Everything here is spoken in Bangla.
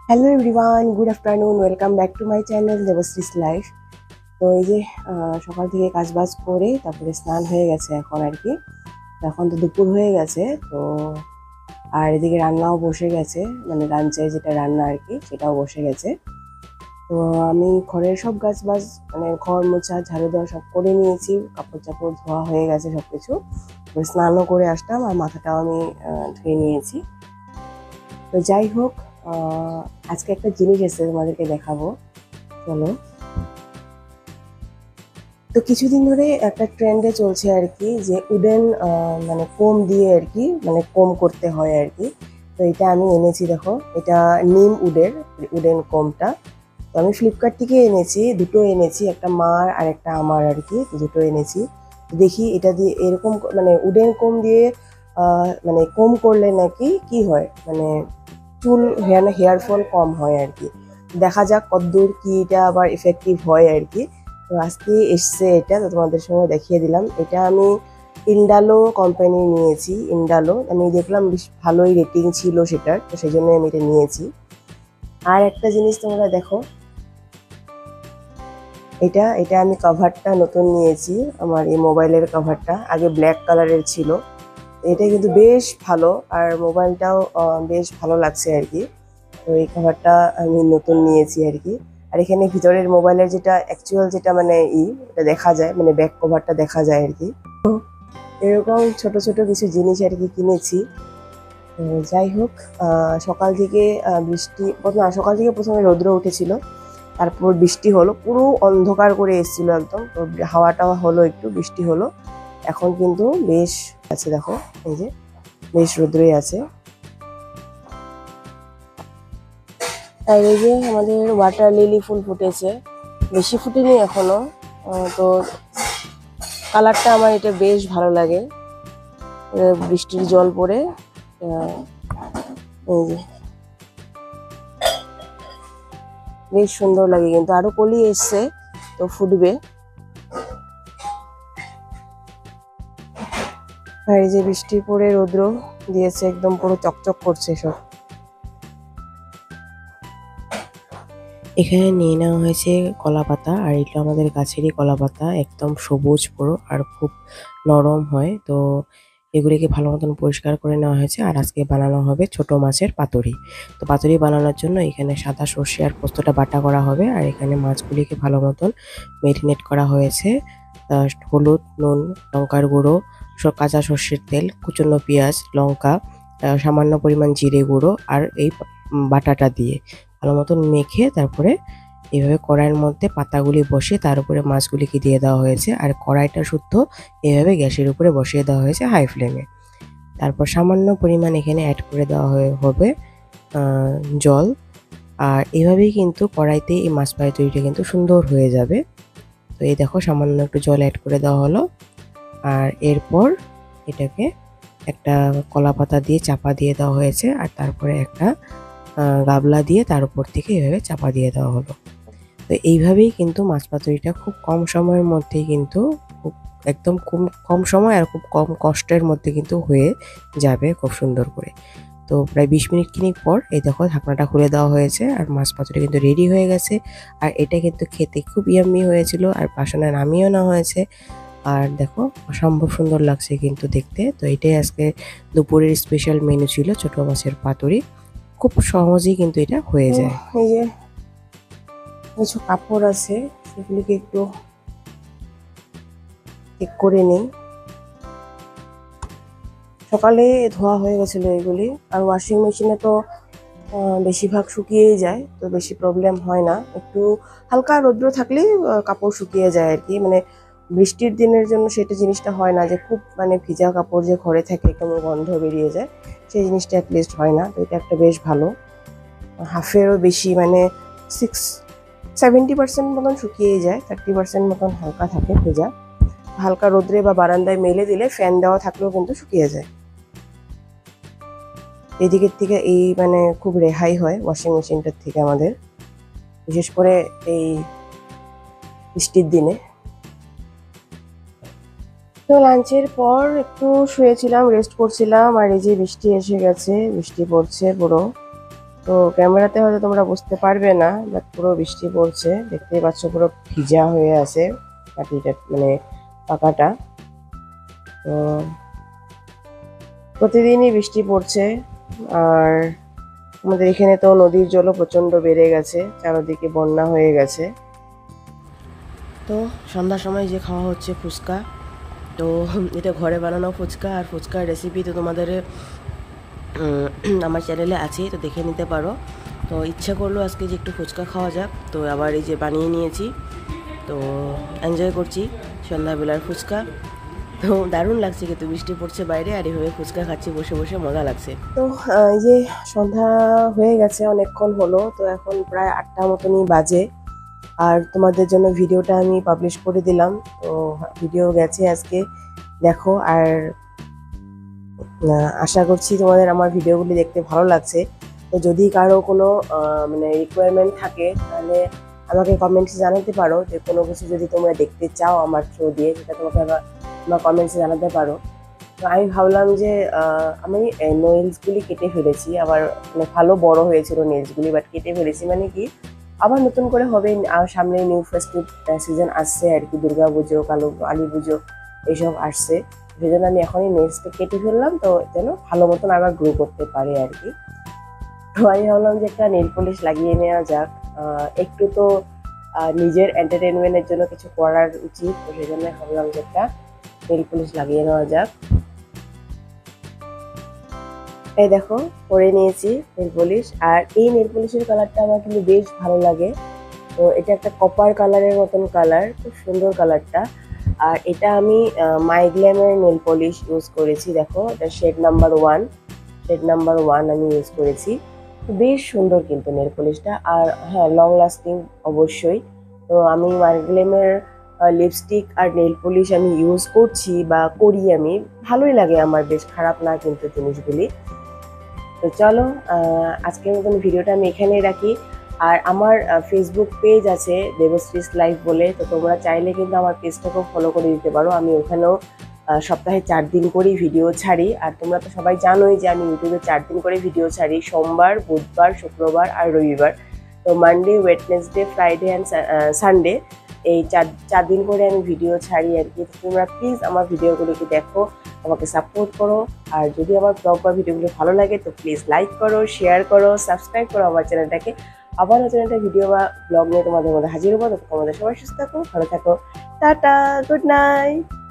Hello everyone, good afternoon. Welcome back to my channel Debashree's life. তো এই যে সকাল থেকে কাজবাজ করে তারপরে স্নান হয়ে গেছে এখন আর কি। এখন তো দুপুর হয়ে গেছে তো। আর এদিকে রান্নাও বসে গেছে, মানে লাঞ্চে যেটা রান্না আর কি সেটাও বসে গেছে। তো আমি ঘরের সব কাজবাজ মানে ঘর মোছা ঝাড়ু দেওয়া সব করে নিয়েছি, কাপড় চাপড় ধোয়া হয়ে গেছে সব কিছু। স্নানও করে আসলাম আর মাথাটাও আমি ধুয়ে নিয়েছি। তো যাই হোক, আজকে একটা জিনিস এসে তোমাদেরকে দেখাবো, চলো। তো কিছুদিন ধরে একটা ট্রেন্ডে চলছে আর কি, যে উডেন মানে কোম দিয়ে আর কি, মানে কোম করতে হয় আর কি। তো এটা আমি এনেছি, দেখো এটা নিম উডেন কোমটা। তো আমি ফ্লিপকার্ট থেকে এনেছি, দুটো এনেছি, একটা মার আর একটা আমার আর কি, দুটো এনেছি। দেখি এটা দিয়ে এরকম মানে উডেন কোম দিয়ে মানে কোম করলে নাকি কি হয়, মানে চুল হেয়ার ফল কম হয় আর কি। দেখা যাক কতদূর কি এটা আবার ইফেক্টিভ হয় আর কি। তো আজকে এসছে এটা, তো তোমাদের সঙ্গে দেখিয়ে দিলাম। এটা আমি ইন্ডালো কোম্পানি নিয়েছি। ইন্ডালো আমি দেখলাম বেশ ভালোই রেটিং ছিল সেটার, তো সেই জন্য আমি এটা নিয়েছি। আর একটা জিনিস তোমরা দেখো, এটা এটা আমি কভারটা নতুন নিয়েছি। আমার এই মোবাইলের কভারটা আগে ব্ল্যাক কালারের ছিল, এটা কিন্তু বেশ ভালো, আর মোবাইলটাও বেশ ভালো লাগছে আর কি। তো এই কভারটা আমি নতুন নিয়েছি আর কি। আর এখানে ভিতরের মোবাইলের যেটা অ্যাকচুয়াল যেটা মানে এটা দেখা যায়, মানে ব্যাক কভারটা দেখা যায় আর কি। এরকম ছোট ছোট কিছু জিনিস আর কি কিনেছি। তো যাই হোক, সকাল থেকে সকাল থেকে প্রথমে রৌদ্র উঠেছিল, তারপর বৃষ্টি হলো, পুরো অন্ধকার করে এসেছিল একদম। তো হাওয়াটা হলো, একটু বৃষ্টি হলো। এখন কিন্তু বেশ আছে, দেখো এই যে বেশ রৌদ্রই আছে। আর এই যে আমাদের ওয়াটার লিলি ফুল ফুটেছে, বেশি ফুটেনি এখনো। তো কালারটা আমার এটা বেশ ভালো লাগে, বৃষ্টির জল পড়ে। এই যে বেশ সুন্দর লাগে, কিন্তু আরো কলি এসছে, তো ফুটবে। আর এই যে বৃষ্টি পড়ে রৌদ্র দিয়েছে, একদম পুরো চকচক করছে সব। এখানে নিয়ে নেওয়া হয়েছে কলা পাতা, আর এটা আমাদের গাছেরই কলা পাতা, একদম সবুজ পুরো আর খুব নরম হয়। তো এগুলিকে ভালো মতন পরিষ্কার করে নেওয়া হয়েছে, আর আজকে বানানো হবে ছোট মাছের পাতুরি। তো পাতুরি বানানোর জন্য এখানে সাদা সর্ষে আর পোস্তটা বাটা করা হবে, আর এখানে মাছগুলিকে ভালো মতন মেরিনেট করা হয়েছে। হলুদ, নুন, লঙ্কার গুঁড়ো, কাঁচা সর্ষের তেল, কুচনো পেঁয়াজ, লঙ্কা, সামান্য পরিমাণ জিরে গুঁড়ো আর এই বাটাটা দিয়ে ভালো মতন মেখে তারপরে এভাবে কড়াইয়ের মধ্যে পাতাগুলি বসিয়ে তার উপরে মাছগুলিকে দিয়ে দেওয়া হয়েছে, আর কড়াইটা শুদ্ধ এভাবে গ্যাসের উপরে বসিয়ে দেওয়া হয়েছে হাই ফ্লেমে। তারপর সামান্য পরিমাণ এখানে অ্যাড করে দেওয়া হবে জল। আর এভাবেই কিন্তু কড়াইতে এই মাছ পাতুরিটা কিন্তু সুন্দর হয়ে যাবে। তো এই দেখো সামান্য একটু জল অ্যাড করে দেওয়া হলো, আর এরপর এটাকে একটা কলা পাতা দিয়ে চাপা দিয়ে দেওয়া হয়েছে, আর তারপরে একটা গাবলা দিয়ে তার উপর থেকে এভাবে চাপা দিয়ে দেওয়া হলো। তো এইভাবেই কিন্তু মাছ পাতুরিটা খুব কম সময়ের মধ্যেই কিন্তু খুব একদম কম সময় আর খুব কম কষ্টের মধ্যে কিন্তু হয়ে যাবে খুব সুন্দর করে। তো প্রায় 20 মিনিট খানিক পর এই দেখো ঢাকনাটা খুলে দেওয়া হয়েছে, আর মাছ পাতুরি কিন্তু রেডি হয়ে গেছে। আর এটা কিন্তু খেতে খুব ইয়াম্মি হয়েছিল, আর বাসনে নামিয়েও নেওয়া হয়েছে। আর দেখো অসম্ভব সুন্দর লাগছে কিন্তু দেখতে। তো এটাই আজকে দুপুরের স্পেশাল মেনু ছিল, ছোট মাছের পাতুরি। খুব সহজেই কিন্তু এটা হয়ে যায়। এই যে কিছু কাপড় আছে, সেগুলিকে একটু চেক করে নিই। সকালে ধোয়া হয়ে গেছিলো এগুলি, আর ওয়াশিং মেশিনে তো বেশিরভাগ শুকিয়েই যায়, তো বেশি প্রবলেম হয় না। একটু হালকা রৌদ্র থাকলেই কাপড় শুকিয়ে যায় আর কি। মানে বৃষ্টির দিনের জন্য সেটা জিনিসটা হয় না, যে খুব মানে ভিজা কাপড় যে ঘরে থাকে কেমন গন্ধ বেরিয়ে যায়, সেই জিনিসটা অ্যাটলিস্ট হয় না। তো এটা একটা বেশ ভালো, হাফেরও বেশি, মানে 70% মতন শুকিয়ে যায়, 30% মতন হালকা থাকে ভেজা। হালকা রোদ্রে বা বারান্দায় মেলে দিলে ফ্যান দেওয়া থাকলেও কিন্তু শুকিয়ে যায়। এদিকের থেকে এই মানে খুব রেহাই হয় ওয়াশিং মেশিনটার থেকে আমাদের, বিশেষ করে এই বৃষ্টির দিনে। তো লাঞ্চের পর একটু শুয়েছিলাম, রেস্ট করছিলাম, আর এই যে বৃষ্টি এসে গেছে, বৃষ্টি পড়ছে পুরো। তো ক্যামেরাতে হয়তো তোমরা বুঝতে পারবে না, বাট পুরো বৃষ্টি পড়ছে, দেখতেই পাচ্ছ পুরো ভিজা হয়ে আছে মাটিটা, মানে পাকাটা। তো প্রতিদিনই বৃষ্টি পড়ছে। আর আমাদের এখানে তো নদীর জলও প্রচণ্ড বেড়ে গেছে, চারদিকে বন্যা হয়ে গেছে। তো সন্ধ্যার সময় যে খাওয়া হচ্ছে ফুচকা, তো এটা ঘরে বানানো ফুচকা, আর ফুচকার রেসিপি তো তোমাদের আমার চ্যানেলে আছে, তো দেখে নিতে পারো। তো ইচ্ছা করলো আজকে যে একটু ফুচকা খাওয়া যাক, তো আবার এই যে বানিয়ে নিয়েছি, তো এনজয় করছি সন্ধ্যাবেলার ফুচকা। তো দারুণ লাগছে, কিন্তু বৃষ্টি পড়ছে বাইরে আর এভাবে ফুচকা খাচ্ছি বসে বসে, মজা লাগছে। তো এই যে সন্ধ্যা হয়ে গেছে, অনেকক্ষণ হলো, তো এখন প্রায় 8টা মতনই বাজে। আর তোমাদের জন্য ভিডিওটা আমি পাবলিশ করে দিলাম, তো ভিডিও গেছে আজকে, দেখো। আর আশা করছি তোমাদের আমার ভিডিওগুলি দেখতে ভালো লাগছে। তো যদি কারো কোনো মানে রিকোয়ারমেন্ট থাকে, তাহলে আমাকে কমেন্টসে জানাতে পারো, যে কোনো কিছু যদি তোমরা দেখতে চাও আমার থ্রু দিয়ে, সেটা তোমাকে আমার কমেন্টসে জানাতে পারো। তো আমি ভাবলাম যে আমি নেইলসগুলি কেটে ফেলেছি, আবার মানে ভালো বড় হয়েছিল নেইলসগুলি, বাট কেটে ফেলেছি মানে কি, আবার নতুন করে হবে। আর সামনে নিউ ফেস্টিভ সিজন আসছে আর কি, দুর্গা পুজো, কালী পুজো এইসব আসছে, সেই জন্য আমি এখনই নেইলসটা কেটে ফেললাম, তো যেন ভালো মতন আবার গ্রো করতে পারে আর কি। তো আমি ভাবলাম যে একটা নেল পলিশ লাগিয়ে নেওয়া যাক, একটু তো নিজের এন্টারটেনমেন্টের জন্য কিছু করার উচিত, তো সেই জন্য ভাবলাম যে একটা নেল পলিশ লাগিয়ে নেওয়া যাক। এই দেখো পরে নিয়েছি নেল পলিশ, আর এই নেল পলিশের কালারটা আমার কিন্তু বেশ ভালো লাগে। তো এটা একটা কপার কালারের মতন কালার, খুব সুন্দর কালারটা। আর এটা আমি মাইগ্ল্যামের নেল পলিশ ইউজ করেছি, দেখো এটা শেড নাম্বার ওয়ান আমি ইউজ করেছি। বেশ সুন্দর কিন্তু নেল পলিশটা, আর হ্যাঁ লং লাস্টিং অবশ্যই। তো আমি মাইগ্ল্যামের লিপস্টিক আর নেল পলিশ আমি ইউজ করছি বা করি, আমি ভালোই লাগে আমার, বেশ খারাপ না কিন্তু জিনিসগুলি। তো চলো আজকের মতন ভিডিওটা আমি এখানেই রাখি। আর আমার ফেসবুক পেজ আছে দেবশ্রীস লাইফ বলে, তো তোমরা চাইলে কিন্তু আমার পেজটাকেও ফলো করে দিতে পারো। আমি ওখানেও সপ্তাহে 4 দিন করেই ভিডিও ছাড়ি। আর তোমরা তো সবাই জানোই যে আমি ইউটিউবে 4 দিন করে ভিডিও ছাড়ি, সোমবার, বুধবার, শুক্রবার আর রবিবার। তো Monday, Wednesday, Friday and Sunday, এই চার দিন করে আমি ভিডিও ছাড়ি আর কি। তোমরা প্লিজ আমার ভিডিওগুলোকে দেখো, আমাকে সাপোর্ট করো। আর যদি আমার ব্লগ বা ভিডিওগুলো ভালো লাগে, তো প্লিজ লাইক করো, শেয়ার করো, সাবস্ক্রাইব করো আমার চ্যানেলটাকে। আবার নতুন একটা ভিডিও বা ব্লগ নিয়ে তোমাদের মধ্যে হাজির হবো। তোমাদের সবাই সুস্থ থাকো, ভালো থাকো, টাটা, গুড নাইট।